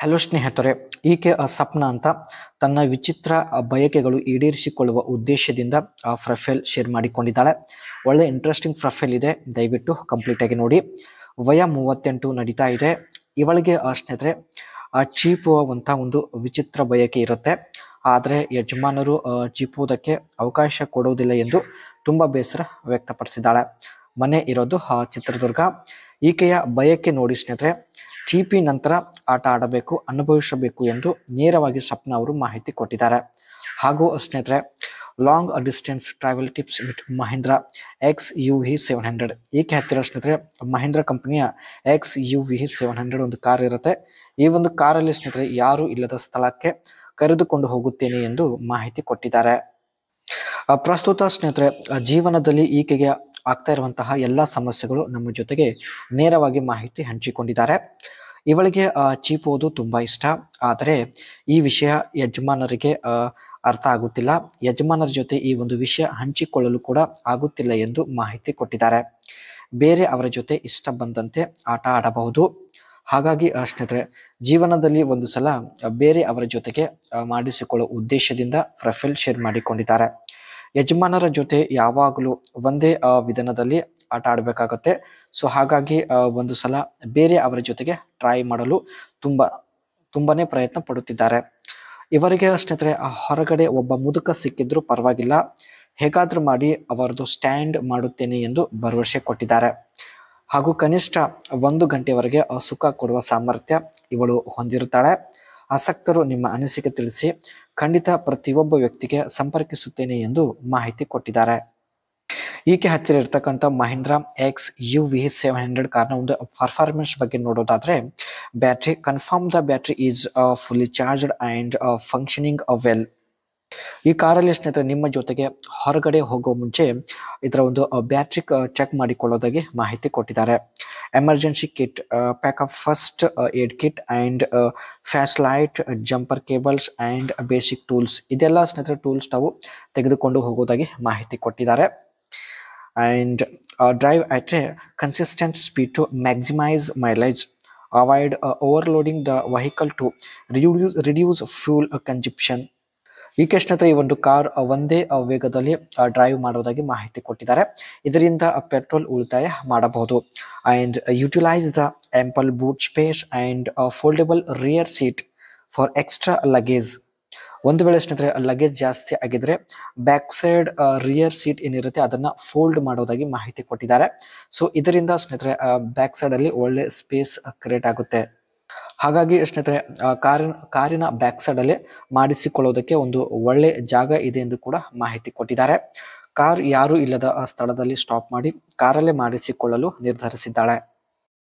Hello ಸ್ನೇಹಿತರೆ, ಈಕೆ ಸಪ್ನ ಅಂತ ತನ್ನ ವಿಚಿತ್ರ ಬಯಕೆಗಳು ಈಡೇರಿಸಿಕೊಳ್ಳುವ ಉದ್ದೇಶದಿಂದ ಪ್ರೊಫೈಲ್ ಶೇರ್ ಮಾಡಿಕೊಂಡಿದ್ದಾಳೆ. ಒಳ್ಳೆ ಇಂಟ್ರೆಸ್ಟಿಂಗ್ ಪ್ರೊಫೈಲ್ ಇದೆ, ದಯವಿಟ್ಟು ಕಂಪ್ಲೀಟ್ ಆಗಿ ನೋಡಿ. ವಯ 38 ನಡೀತಾ ಇದೆ. ಇವಳಿಗೆ ಸ್ನೇಹಿತರೆ ಚೀಪುವಂಥ ಒಂದು ವಿಚಿತ್ರ ಬಯಕೆ ಇರುತ್ತೆ. ಆದರೆ ಯಜಮಾನರು ಚೀಪುವುದಕ್ಕೆ ಅವಕಾಶ ಕೊಡುವುದಿಲ್ಲ ಎಂದು ತುಂಬ ಬೇಸರ ವ್ಯಕ್ತಪಡಿಸಿದ್ದಾಳೆ. ಮನೆ ಇರೋದು ಚಿತ್ರದುರ್ಗ. ಈಕೆಯ ಬಯಕೆ ನೋಡಿ ಸ್ನೇಹಿತರೆ, ಚೀಪಿ ನಂತರ ಆಟ ಆಡಬೇಕು, ಅನುಭವಿಸಬೇಕು ಎಂದು ನೇರವಾಗಿ ಸಪ್ನ ಅವರು ಮಾಹಿತಿ ಕೊಟ್ಟಿದ್ದಾರೆ. ಹಾಗೂ ಸ್ನೇಹಿತರೆ, long distance travel tips with Mahindra XUV 700. ಈಕೆ ಹತ್ತಿರ ಸ್ನೇಹಿತರೆ ಮಹೀಂದ್ರ ಕಂಪನಿಯ XUV 700 ಒಂದು ಕಾರ್ ಇರುತ್ತೆ. ಈ ಒಂದು ಕಾರಲ್ಲಿ ಸ್ನೇಹಿತರೆ ಯಾರು ಇಲ್ಲದ ಸ್ಥಳಕ್ಕೆ ಕರೆದುಕೊಂಡು ಹೋಗುತ್ತೇನೆ ಎಂದು ಮಾಹಿತಿ ಕೊಟ್ಟಿದ್ದಾರೆ. ಪ್ರಸ್ತುತ ಸ್ನೇಹಿತರೆ ಜೀವನದಲ್ಲಿ ಈಕೆಗೆ ಆಗ್ತಾ ಇರುವಂತಹ ಎಲ್ಲ ಸಮಸ್ಯೆಗಳು ನಮ್ಮ ಜೊತೆಗೆ ನೇರವಾಗಿ ಮಾಹಿತಿ ಹಂಚಿಕೊಂಡಿದ್ದಾರೆ. ಇವಳಿಗೆ ಚೀಪುವುದು ತುಂಬ ಇಷ್ಟ, ಆದರೆ ಈ ವಿಷಯ ಯಜಮಾನರಿಗೆ ಅರ್ಥ ಆಗುತ್ತಿಲ್ಲ. ಯಜಮಾನರ ಜೊತೆ ಈ ಒಂದು ವಿಷಯ ಹಂಚಿಕೊಳ್ಳಲು ಕೂಡ ಆಗುತ್ತಿಲ್ಲ ಎಂದು ಮಾಹಿತಿ ಕೊಟ್ಟಿದ್ದಾರೆ. ಬೇರೆ ಅವರ ಜೊತೆ ಇಷ್ಟ ಬಂದಂತೆ ಆಟ ಆಡಬಹುದು. ಹಾಗಾಗಿ ಸ್ನೇಹಿತರೆ ಜೀವನದಲ್ಲಿ ಒಂದು ಸಲ ಬೇರೆ ಅವರ ಜೊತೆಗೆ ಮಾಡಿಸಿಕೊಳ್ಳುವ ಉದ್ದೇಶದಿಂದ ಪ್ರೊಫೈಲ್ ಶೇರ್ ಮಾಡಿಕೊಂಡಿದ್ದಾರೆ. ಯಜಮಾನರ ಜೊತೆ ಯಾವಾಗಲೂ ಒಂದೇ ವಿಧಾನದಲ್ಲಿ ಆಟ ಆಡಬೇಕಾಗತ್ತೆ. ಸೊ ಹಾಗಾಗಿ ಒಂದು ಸಲ ಬೇರೆ ಅವರ ಜೊತೆಗೆ ಟ್ರೈ ಮಾಡಲು ತುಂಬಾನೇ ಪ್ರಯತ್ನ ಪಡುತ್ತಿದ್ದಾರೆ. ಇವರಿಗೆ ಸ್ನೇಹಿತರೆ ಹೊರಗಡೆ ಒಬ್ಬ ಮುದುಕ ಸಿಕ್ಕಿದ್ರು ಪರವಾಗಿಲ್ಲ, ಹೇಗಾದ್ರೂ ಮಾಡಿ ಅವರದು ಸ್ಟ್ಯಾಂಡ್ ಮಾಡುತ್ತೇನೆ ಎಂದು ಭರವಸೆ ಕೊಟ್ಟಿದ್ದಾರೆ. ಹಾಗೂ ಕನಿಷ್ಠ 1 ಗಂಟೆವರೆಗೆ ಸುಖ ಕೊಡುವ ಸಾಮರ್ಥ್ಯ ಇವಳು ಹೊಂದಿರುತ್ತಾಳೆ. ಆಸಕ್ತರು ನಿಮ್ಮ ಅನಿಸಿಕೆ ತಿಳಿಸಿ, ಖಂಡಿತ ಪ್ರತಿಯೊಬ್ಬ ವ್ಯಕ್ತಿಗೆ ಸಂಪರ್ಕಿಸುತ್ತೇನೆ ಎಂದು ಮಾಹಿತಿ ಕೊಟ್ಟಿದ್ದಾರೆ. ಈಕೆ ಹತ್ತಿರ ಇರ್ತಕ್ಕಂಥ ಮಹೀಂದ್ರ XUV 700 ಕಾರ್ನ ಒಂದು ಪರ್ಫಾರ್ಮೆನ್ಸ್ ಬಗ್ಗೆ ನೋಡೋದಾದ್ರೆ, battery confirm the battery is fully charged and functioning well. ಈ ಕಾರಲ್ಲಿ ಸ್ನೇಹಿತರೆ ನಿಮ್ಮ ಜೊತೆಗೆ ಹೊರಗಡೆ ಹೋಗೋ ಮುಂಚೆ ಇದರ ಒಂದು ಬ್ಯಾಟ್ರಿ ಚೆಕ್ ಮಾಡಿಕೊಳ್ಳೋದಾಗಿ ಮಾಹಿತಿ ಕೊಟ್ಟಿದ್ದಾರೆ. Emergency kit, pack up first aid kit and flash light, jumper cables and basic tools, ಇದೆಲ್ಲ ಸ್ನೇಹಿತರೆ ಟೂಲ್ಸ್ ತಾವು ತೆಗೆದುಕೊಂಡು ಹೋಗೋದಾಗಿ ಮಾಹಿತಿ ಕೊಟ್ಟಿದ್ದಾರೆ. And drive at a consistent speed to maximise mileage, avoid overloading the vehicle to reduce fuel consumption. ಈಕೆ ಸ್ನೇಹಿತರೆ ಈ ಒಂದು ಕಾರ್ ಒಂದೇ ವೇಗದಲ್ಲಿ ಡ್ರೈವ್ ಮಾಡೋದಾಗಿ ಮಾಹಿತಿ ಕೊಟ್ಟಿದ್ದಾರೆ. ಇದರಿಂದ ಪೆಟ್ರೋಲ್ ಉಳಿತಾಯ ಮಾಡಬಹುದು. And utilise the ample boot space and foldable rear seat for extra luggage. ಒಂದು ವೇಳೆ ಸ್ನೇಹಿತರೆ ಲಗೇಜ್ ಜಾಸ್ತಿ ಆಗಿದ್ರೆ ಬ್ಯಾಕ್ ಸೈಡ್ ರಿಯರ್ ಸೀಟ್ ಏನಿರುತ್ತೆ ಅದನ್ನ ಫೋಲ್ಡ್ ಮಾಡೋದಾಗಿ ಮಾಹಿತಿ ಕೊಟ್ಟಿದ್ದಾರೆ. ಸೊ ಇದರಿಂದ ಸ್ನೇಹಿತರೆ ಬ್ಯಾಕ್ ಸೈಡ್ ಅಲ್ಲಿ ಒಳ್ಳೆ ಸ್ಪೇಸ್ ಕ್ರಿಯೇಟ್ ಆಗುತ್ತೆ. ಹಾಗಾಗಿ ಸ್ನೇಹಿತರೆ ಕಾರಿನ ಬ್ಯಾಕ್ ಸೈಡ್ ಅಲ್ಲಿ ಮಾಡಿಸಿಕೊಳ್ಳೋದಕ್ಕೆ ಒಂದು ಒಳ್ಳೆ ಜಾಗ ಇದೆ ಎಂದು ಕೂಡ ಮಾಹಿತಿ ಕೊಟ್ಟಿದ್ದಾರೆ. ಕಾರ್ ಯಾರು ಇಲ್ಲದ ಸ್ಥಳದಲ್ಲಿ ಸ್ಟಾಪ್ ಮಾಡಿ ಕಾರಲ್ಲೇ ಮಾಡಿಸಿಕೊಳ್ಳಲು ನಿರ್ಧರಿಸಿದ್ದಾಳೆ.